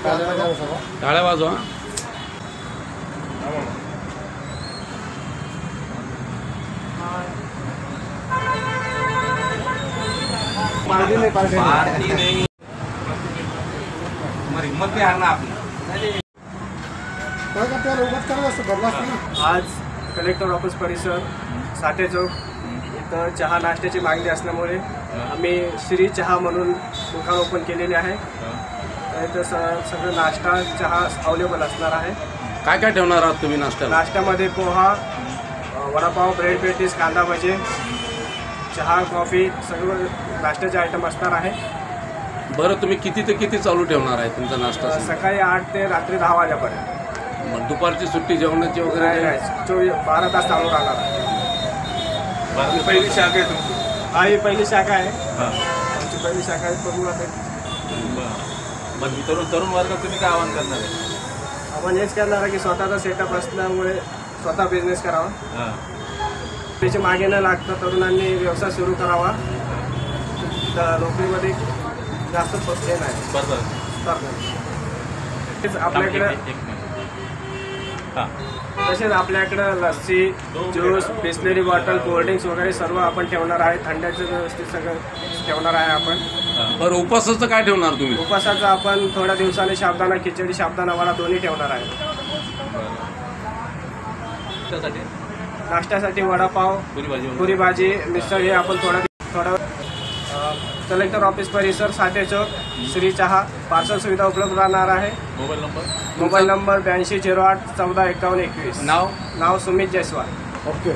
टाळ्या वाजवा. हिम्मत नहीं हारना आपने. आज कलेक्टर ऑफिस परिसर साठे चौक इथं चहा नाश्त्याची मागणी असल्यामुळे आम्ही श्री चहा म्हणून दुकान ओपन केलेले आहे. इथं सगळं नाश्ता चहा अवेलेबल असणार आहे. काय काय ठेवणार आहात तुम्ही नाश्त्याला? नाश्त्यामध्ये पोहा, वडापाव, ब्रेड पेटीस, कांदा भजे, चहा, कॉफी सगळं नाश्त्याचे आयटम असणार आहे. बरं, तुम्ही किती ते किती चालू ठेवणार आहे तुमचा नाश्ता? सकाळी 8 ते रात्री 10 वाजेपर्यंत. मग दुपारची सुट्टी जेवणाची वगैरे? 12 तास चालू राहणार आहे. पहिली शाखा आहे तुमची? हा, ही पहिली शाखा आहे. आमची पहिली शाखा आहे. बघू आता. तरुण वर्गात तुम्ही काय आवाहन करणार आहे? आपण हेच करणार आहे की स्वतःचा सेटअप असल्यामुळे स्वतः बिझनेस करावा. त्याची मागे न लागता तरुणांनी व्यवसाय सुरू करावा. तर नोकरीमध्ये जास्त हे नाही. आपल्याकडे तसेच आपल्याकडं lassi, juice, Bisleri bottle, cold drinks वगैरे सर्व आपण ठेवणार आहे. थंड्याचं व्यवस्थित सगळं ठेवणार आहे आपण. बरं, उपवासाचं काय ठेवणार तुम्ही? उपवासाचं आपण थोड्या दिवसांनी साबुदाणा खिचडी, साबुदाणा वडा दोन्ही ठेवणार आहे. नाश्त्यासाठी वडापाव, पुरी भाजी, मिसळ हे आपण थोडं कलेक्टर ऑफिस परिसर साठे चौक श्री चहा पार्सल सुविधा उपलब्ध राहणार आहे. Mobile number 8208 14 51 21. नाव सुमित जयस्वाल. ओके.